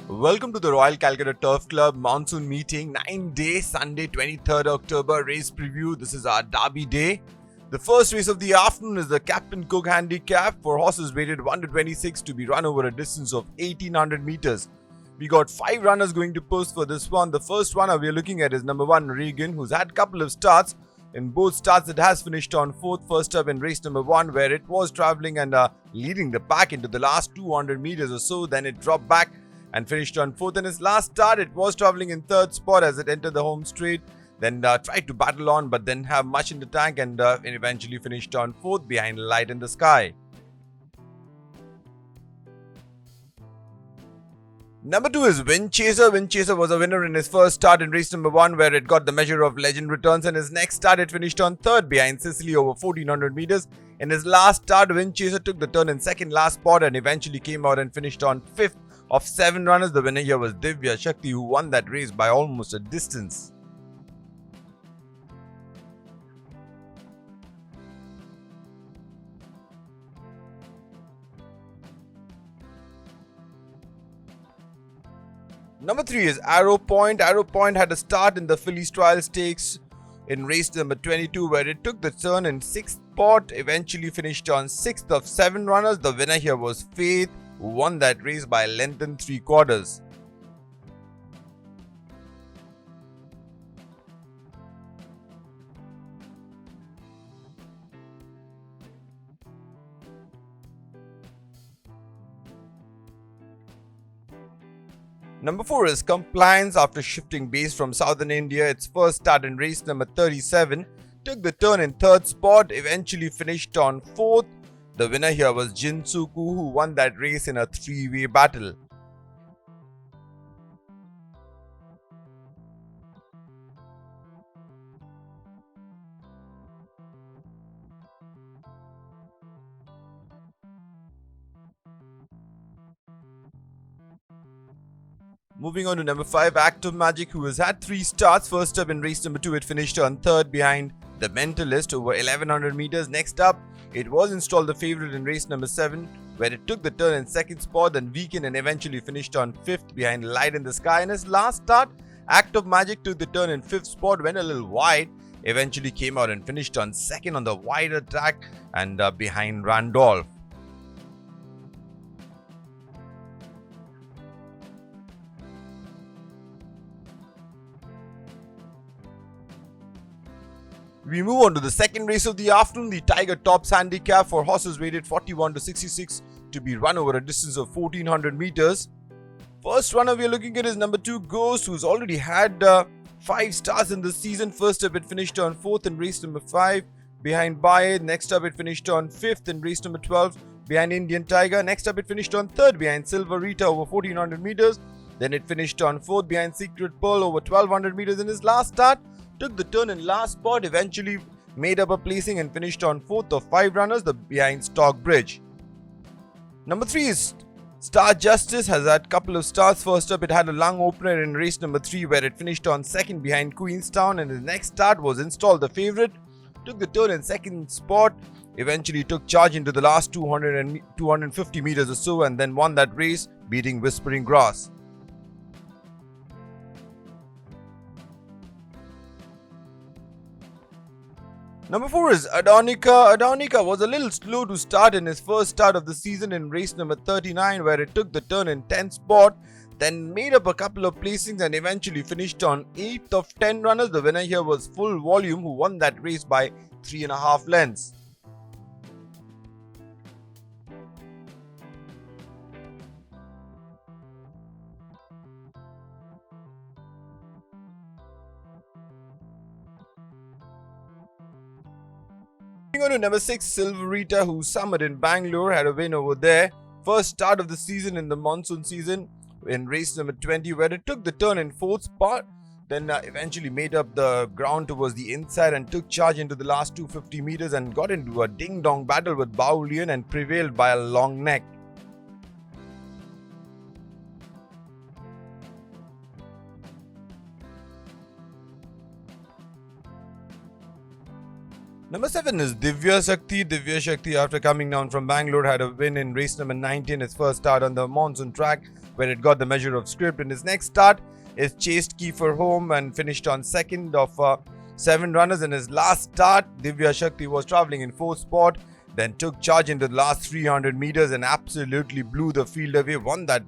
Welcome to the Royal Calcutta Turf Club Monsoon Meeting 9-day Sunday 23rd October race preview. This is our Derby day. The first race of the afternoon is the Captain Cook Handicap for horses rated 1 to 26 to be run over a distance of 1800 meters. We got 5 runners going to post for this one. The first runner we are looking at is number 1 Regan, who's had a couple of starts. In both starts, it has finished on 4th. First up in race number 1, where it was travelling and leading the pack into the last 200 meters or so. Then it dropped back and finished on 4th. In its last start, it was travelling in 3rd spot as it entered the home straight. Then tried to battle on, but didn't have much in the tank and eventually finished on 4th behind Light in the Sky. Number 2 is Windchaser. Windchaser was a winner in his first start in race number 1, where it got the measure of legend returns. In his next start, it finished on 3rd behind Sicily over 1400 meters. In his last start, Windchaser took the turn in 2nd last spot and eventually came out and finished on 5th of 7 runners. The winner here was Divya Shakti, who won that race by almost a distance. Number 3 is Arrow Point. Arrow Point had a start in the Phillies Trial Stakes in race number 22, where it took the turn in 6th spot, eventually finished on 6th of 7 runners. The winner here was Faith, who won that race by length and 3/4. Number 4 is Compliance. After shifting base from southern India, its first start in race number 37 took the turn in 3rd spot, eventually finished on 4th. The winner here was Jinsuku, who won that race in a 3-way battle. Moving on to number 5, Act of Magic, who has had 3 starts. First up in race number 2, it finished on 3rd behind The Mentalist over 1100 meters. Next up, it was installed the favourite in race number 7, where it took the turn in 2nd spot, then weakened and eventually finished on 5th behind Light in the Sky. In his last start, Act of Magic took the turn in 5th spot, went a little wide, eventually came out and finished on 2nd on the wider track and behind Randolph. We move on to the second race of the afternoon, the Tiger Tops Handicap for horses rated 41 to 66 to be run over a distance of 1400 meters. First runner we are looking at is number 2 Ghost, who's already had 5 starts in this season. First up, it finished on 4th in race number 5 behind Baye. Next up, it finished on 5th in race number 12 behind Indian Tiger. Next up, it finished on 3rd behind Silver Rita over 1400 meters. Then it finished on 4th behind Secret Pearl over 1200 meters. In his last start, took the turn in last spot, eventually made up a placing and finished on 4th of 5 runners, the behind Stockbridge. Number 3 is Star Justice, has had a couple of starts. First up, it had a lung opener in race number 3, where it finished on 2nd behind Queenstown, and his next start was installed the favourite, took the turn in 2nd spot, eventually took charge into the last 250 meters or so, and then won that race, beating Whispering Grass. Number 4 is Adonica. Adonica was a little slow to start in his first start of the season in race number 39, where it took the turn in 10th spot, then made up a couple of placings and eventually finished on 8th of 10 runners. The winner here was Full Volume, who won that race by 3.5 lengths. Moving on to number 6, Silver Rita, who summered in Bangalore, had a win over there. First start of the season in the monsoon season in race number 20, where it took the turn in 4th spot, then eventually made up the ground towards the inside and took charge into the last 250 meters and got into a ding-dong battle with Baulian and prevailed by a long neck. Number 7 is Divya Shakti. Divya Shakti, after coming down from Bangalore, had a win in race number 19, its first start on the monsoon track, where it got the measure of script. In his next start, it chased Kiefer home and finished on second of 7 runners. In his last start, Divya Shakti was travelling in 4th spot, then took charge into the last 300 meters and absolutely blew the field away, won that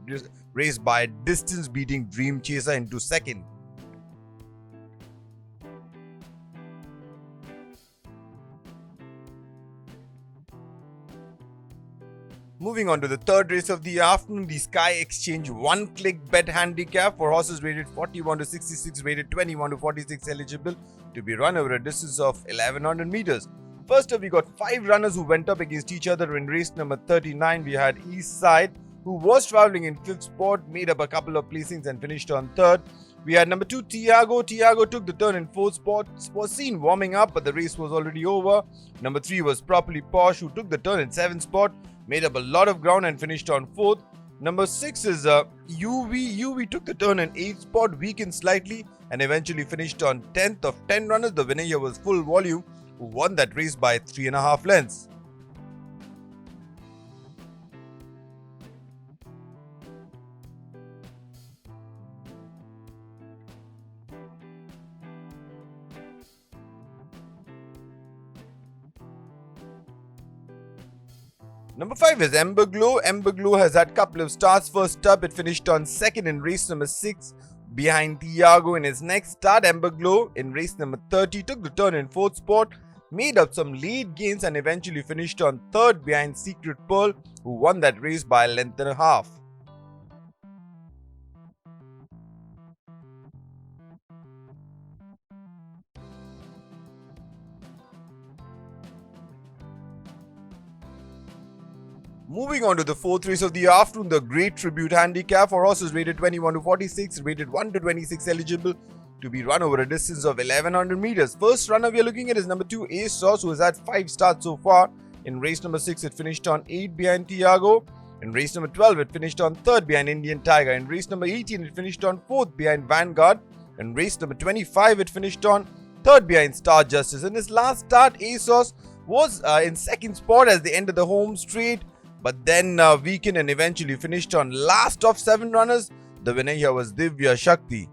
race by a distance, beating Dream Chaser into second. Moving on to the third race of the afternoon, the Sky Exchange one-click bet handicap for horses rated 41 to 66, rated 21 to 46, eligible to be run over a distance of 1100 meters. First up, we got 5 runners who went up against each other in race number 39. We had East Side, who was travelling in 5th spot, made up a couple of placings and finished on 3rd. We had number 2, Tiago. Tiago took the turn in 4th spot, was seen warming up, but the race was already over. Number 3 was Properly Posh, who took the turn in 7th spot, made up a lot of ground and finished on 4th. Number 6 is UV. UV took the turn in 8th spot, weakened slightly, and eventually finished on 10th of 10 runners. The winner here was Full Volume, who won that race by 3.5 lengths. Number 5 is Ember Glow. Ember Glow has had a couple of starts. First up, it finished on 2nd in race number 6 behind Tiago. In his next start, Ember Glow in race number 30 took the turn in 4th spot, made up some late gains and eventually finished on 3rd behind Secret Pearl, who won that race by a length and a half. Moving on to the 4th race of the afternoon, the Great Tribute Handicap for horses rated 21 to 46, rated 1 to 26, eligible to be run over a distance of 1100 meters. First runner we are looking at is number 2, Ace Sauce, who has had 5 starts so far. In race number 6, it finished on 8 behind Tiago. In race number 12, it finished on 3rd behind Indian Tiger. In race number 18, it finished on 4th behind Vanguard. In race number 25, it finished on 3rd behind Star Justice. In his last start, Ace Sauce was in 2nd spot as they ended the home straight, but then weakened and eventually finished on last of 7 runners. The winner here was Divya Shakti.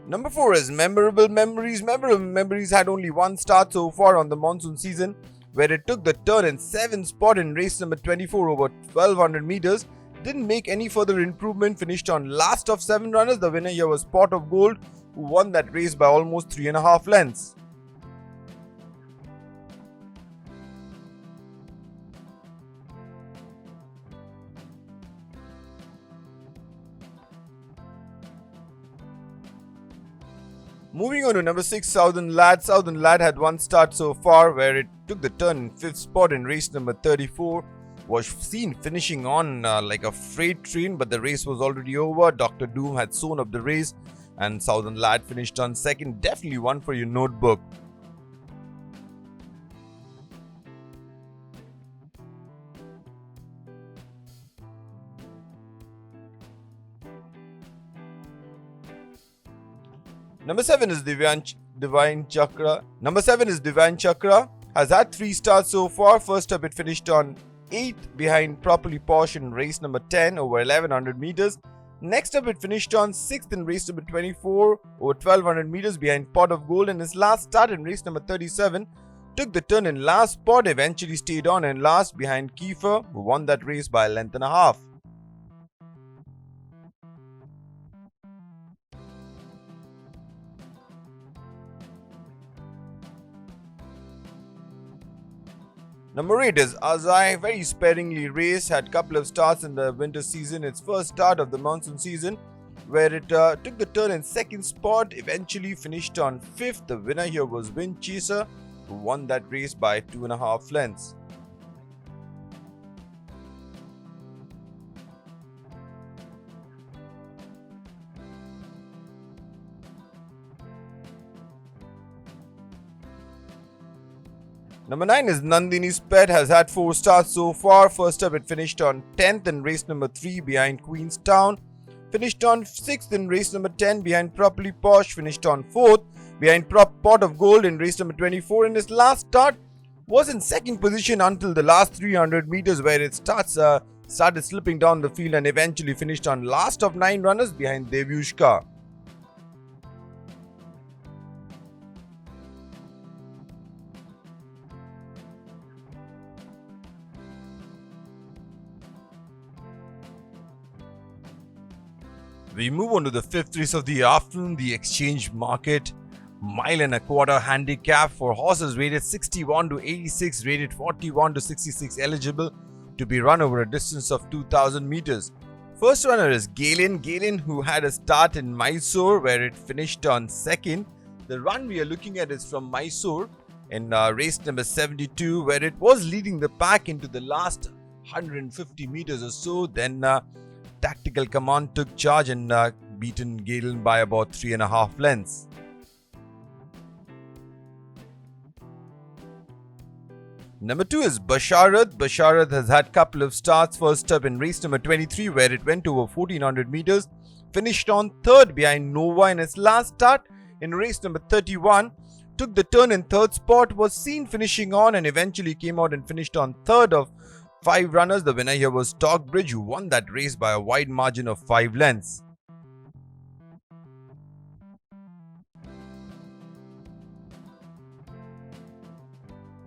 Number 4 is Memorable Memories. Memorable Memories had only 1 start so far on the monsoon season, where it took the turn in 7th spot in race number 24 over 1200 meters. Didn't make any further improvement, finished on last of 7 runners. The winner here was Pot of Gold, who won that race by almost 3.5 lengths. Moving on to number 6, Southern Lad. Southern Lad had 1 start so far, where it took the turn in 5th spot in race number 34. Was seen finishing on like a freight train, but the race was already over. Dr. Doom had sewn up the race and Southern Lad finished on 2nd. Definitely one for your notebook. Number 7 is Divine Chakra. Number 7 is Divine Chakra. Has had 3 starts so far. First up, it finished on 8th behind Properly Posh in race number 10 over 1100 meters. Next up, it finished on 6th in race number 24 over 1200 meters behind Pot of Gold. In his last start in race number 37, took the turn in last spot, eventually stayed on in last behind Kiefer, who won that race by a length and a half. Number 8 is Azai, very sparingly raced, had couple of starts in the winter season, its first start of the monsoon season, where it took the turn in 2nd spot, eventually finished on 5th. The winner here was Wind Chaser, who won that race by 2.5 lengths. Number 9 is Nandini's Pet, has had 4 starts so far. First up, it finished on 10th in race number 3 behind Queenstown. Finished on 6th in race number 10 behind Properly Posh. Finished on 4th behind Pot of Gold in race number 24. In his last start, was in second position until the last 300 meters where it started slipping down the field and eventually finished on last of 9 runners behind Devyushka. We move on to the 5th race of the afternoon, the exchange market mile and a quarter handicap for horses rated 61 to 86, rated 41 to 66, eligible to be run over a distance of 2000 meters. First runner is Galen, who had a start in Mysore where it finished on second. The run we are looking at is from Mysore in race number 72 where it was leading the pack into the last 150 meters or so. Then Tactical Command took charge and beaten Galen by about 3.5 lengths. Number 2 is Basharat. Basharat has had couple of starts. First up in race number 23 where it went over 1400 meters. Finished on third behind Nova in its last start. In race number 31, took the turn in third spot, was seen finishing on and eventually came out and finished on third of 5 runners. The winner here was Stockbridge, who won that race by a wide margin of 5 lengths.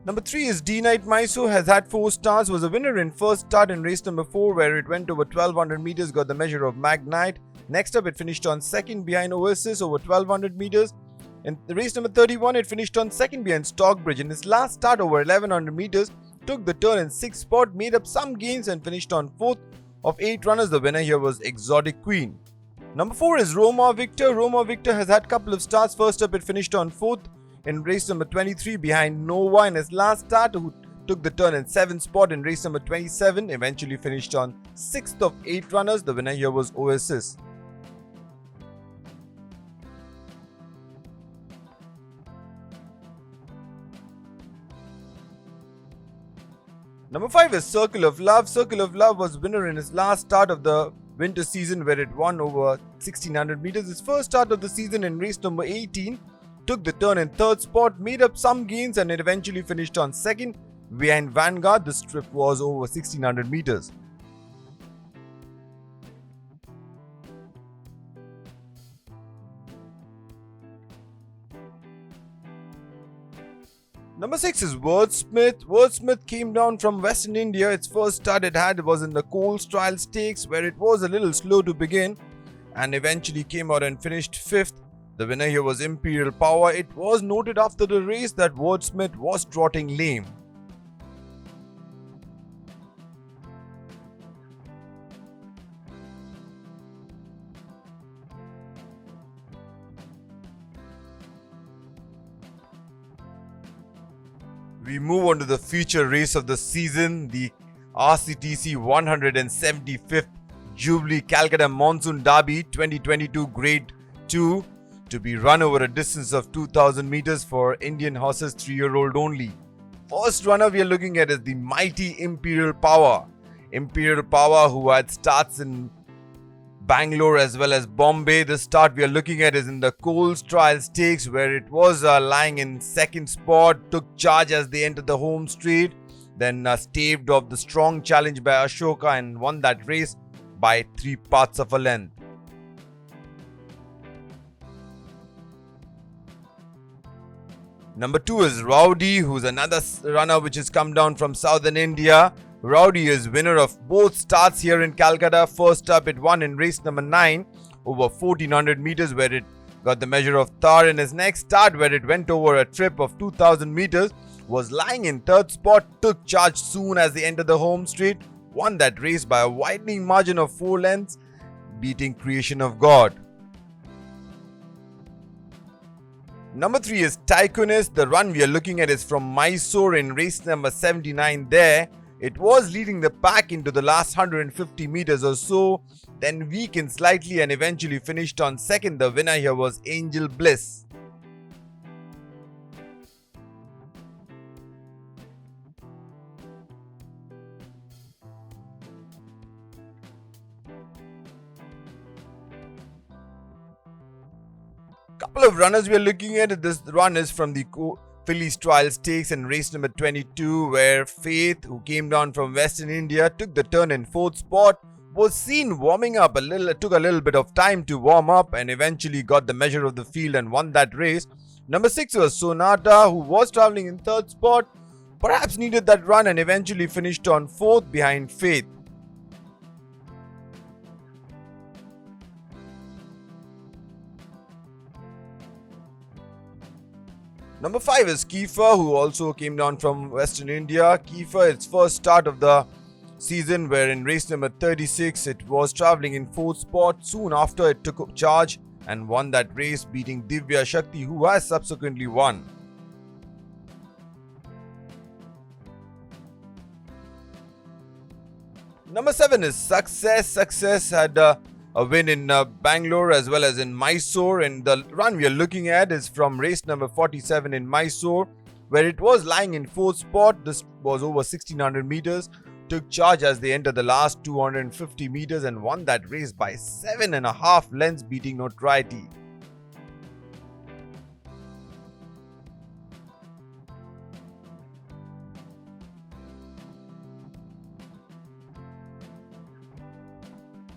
Number 3 is D-Night Mysore, has had 4 starts, was a winner in first start in race number 4 where it went over 1200 meters, got the measure of Magnite. Next up it finished on second behind Oasis over 1200 meters. In race number 31 it finished on second behind Stockbridge. In its last start over 1100 meters, took the turn in 6th spot, made up some gains and finished on 4th of 8 runners. The winner here was Exotic Queen. Number 4 is Roma Victor. Roma Victor has had couple of starts. First up it finished on 4th in race number 23 behind Nova in his last start, who took the turn in 7th spot in race number 27, eventually finished on 6th of 8 runners. The winner here was Oasis. Number 5 is Circle of Love. Circle of Love was winner in his last start of the winter season where it won over 1600 meters. His first start of the season in race number 18, took the turn in 3rd spot, made up some gains and it eventually finished on 2nd behind Vanguard. The strip was over 1600 meters. Number 6 is Wordsmith. Wordsmith came down from Western India. Its first start it had was in the Coles Trial Stakes where it was a little slow to begin and eventually came out and finished 5th. The winner here was Imperial Power. It was noted after the race that Wordsmith was trotting lame. We move on to the feature race of the season, the RCTC 175th Jubilee Calcutta Monsoon Derby 2022 Grade 2, to be run over a distance of 2000 meters for Indian horses 3-year-old only. First runner we are looking at is the mighty Imperial Power. Imperial Power, who had starts in Bangalore as well as Bombay. The start we are looking at is in the Coles Trial Stakes where it was lying in 2nd spot, took charge as they entered the home straight, then staved off the strong challenge by Ashoka and won that race by 3 parts of a length. Number 2 is Rowdy, who's another runner which has come down from southern India. Rowdy is winner of both starts here in Calcutta. First up it won in race number 9 over 1400 meters where it got the measure of Thar. In his next start where it went over a trip of 2000 meters, was lying in 3rd spot, took charge soon as they entered the home straight, won that race by a widening margin of 4 lengths, beating Creation of God. Number 3 is Tycoonist. The run we are looking at is from Mysore in race number 79 there. It was leading the pack into the last 150 meters or so, then weakened slightly and eventually finished on 2nd. The winner here was Angel Bliss. Couple of runners we are looking at. This run is from the Phillies Trial Stakes in race number 22, where Faith, who came down from Western India, took the turn in 4th spot, was seen warming up it took a little bit of time to warm up and eventually got the measure of the field and won that race. Number 6 was Sonata, who was travelling in 3rd spot, perhaps needed that run and eventually finished on 4th behind Faith. Number 5 is Kiefer, who also came down from Western India. Kiefer, its first start of the season, where in race number 36 it was travelling in 4th spot. Soon after, it took charge and won that race, beating Divya Shakti, who has subsequently won. Number 7 is Success. Success had a win in Bangalore as well as in Mysore, and the run we are looking at is from race number 47 in Mysore, where it was lying in 4th spot. This was over 1600 meters, took charge as they entered the last 250 meters and won that race by 7.5 lengths, beating Notoriety.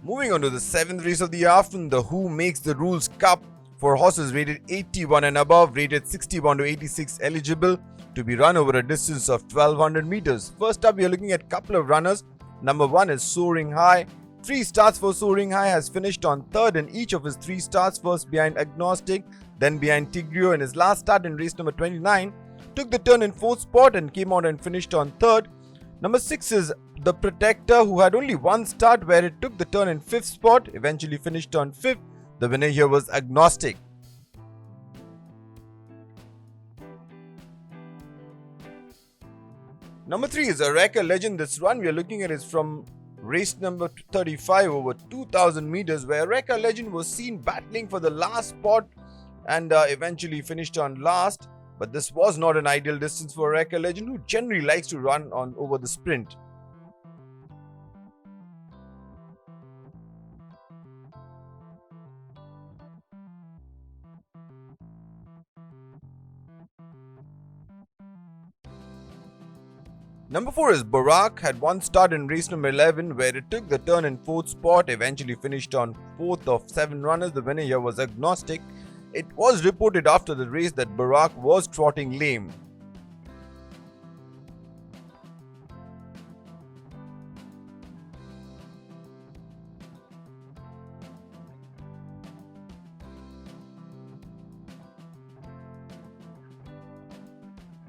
Moving on to the 7th race of the afternoon, the Who Makes the Rules Cup for horses rated 81 and above, rated 61 to 86, eligible to be run over a distance of 1200 meters. First up, we are looking at a couple of runners. Number 1 is Soaring High. 3 starts for Soaring High, has finished on 3rd in each of his 3 starts, first behind Agnostic, then behind Tigrio. In his last start in race number 29, took the turn in 4th spot and came out and finished on 3rd. Number 6 is The Protector, who had only 1 start where it took the turn in 5th spot, eventually finished on 5th. The winner here was Agnostic. Number 3 is Areca Legend. This run we are looking at is from race number 35 over 2000 meters, where Areca Legend was seen battling for the last spot and eventually finished on last. But this was not an ideal distance for Areca Legend, who generally likes to run on over the sprint. Number 4 is Barak, had 1 start in race number 11 where it took the turn in 4th spot, eventually finished on 4th of 7 runners. The winner here was Agnostic. It was reported after the race that Barak was trotting lame.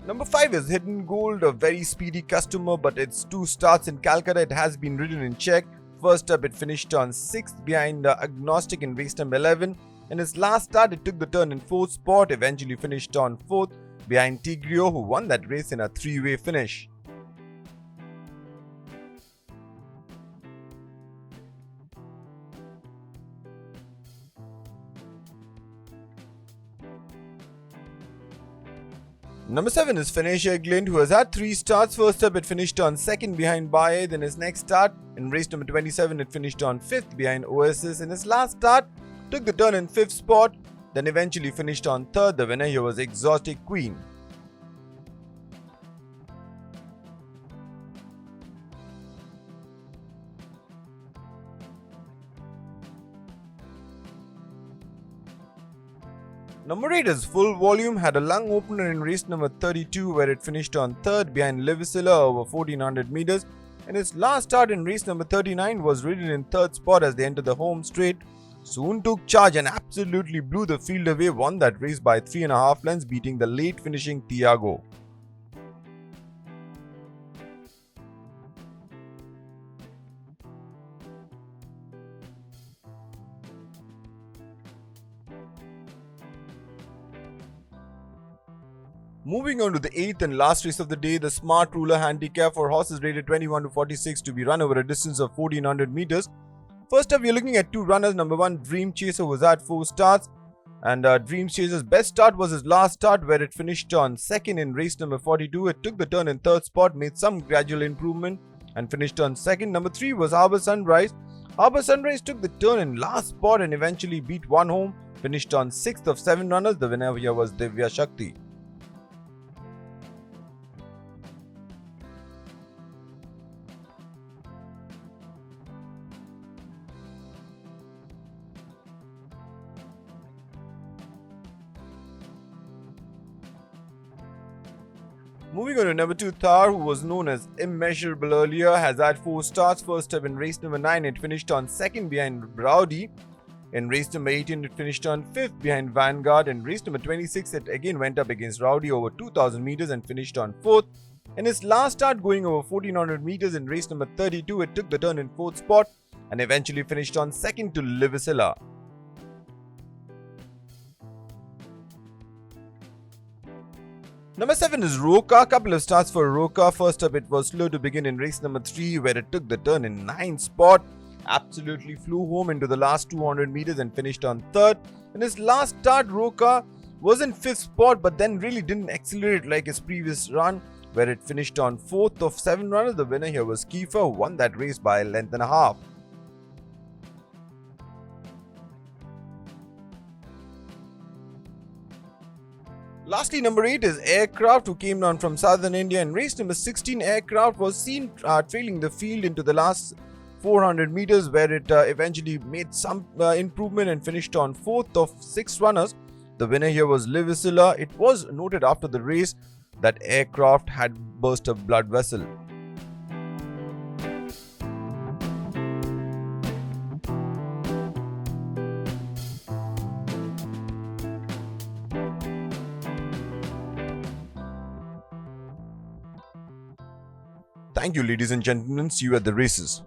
Number 5 is Hidden Gold, a very speedy customer, but its 2 starts in Calcutta it has been ridden in check. First up, it finished on 6th behind Agnostic in race number 11. In its last start, it took the turn in 4th spot, eventually finished on 4th behind Tigrio, who won that race in a 3-way finish. Number 7 is Phoenicia Glint, who has had 3 starts. First up, it finished on 2nd behind Baye. Then his next start, in race number 27, it finished on 5th behind Oasis. In his last start, took the turn in 5th spot, then eventually finished on 3rd. The winner here was Exotic Queen. Number 8 is Full Volume, had a lung opener in race number 32 where it finished on 3rd behind Livisilla over 1400 meters. And its last start in race number 39 was ridden in 3rd spot as they entered the home straight. Soon took charge and absolutely blew the field away, won that race by 3.5 lengths, beating the late finishing Thiago. Moving on to the 8th and last race of the day, the Smart Ruler Handicap for horses rated 21 to 46 to be run over a distance of 1400 meters. First up, we are looking at 2 runners. Number 1, Dream Chaser, was at 4 starts. And Dream Chaser's best start was his last start where it finished on 2nd in race number 42. It took the turn in 3rd spot, made some gradual improvement and finished on 2nd. Number 3 was Harbour Sunrise. Harbour Sunrise took the turn in last spot and eventually beat one home, finished on 6th of 7 runners. The winner here was Divya Shakti. Moving on to number 2, Thar, who was known as Immeasurable earlier, has had 4 starts. First up in race number 9, it finished on 2nd behind Rowdy. In race number 18, it finished on 5th behind Vanguard. In race number 26, it again went up against Rowdy over 2000 meters and finished on 4th. In his last start going over 1400 meters in race number 32, it took the turn in 4th spot and eventually finished on 2nd to Livisilla. Number 7 is Roca. Couple of starts for Roca. First up, it was slow to begin in race number 3, where it took the turn in 9th spot. Absolutely flew home into the last 200 meters and finished on 3rd. In his last start, Roca was in 5th spot, but then really didn't accelerate like his previous run, where it finished on 4th of 7 runners. The winner here was Kiefer, who won that race by a length and a half. Lastly, number 8 is Aircraft, who came down from southern India. In race number 16, Aircraft was seen trailing the field into the last 400 meters, where it eventually made some improvement and finished on 4th of 6 runners. The winner here was Livisilla. It was noted after the race that Aircraft had burst a blood vessel. Thank you, ladies and gentlemen. See you at the races.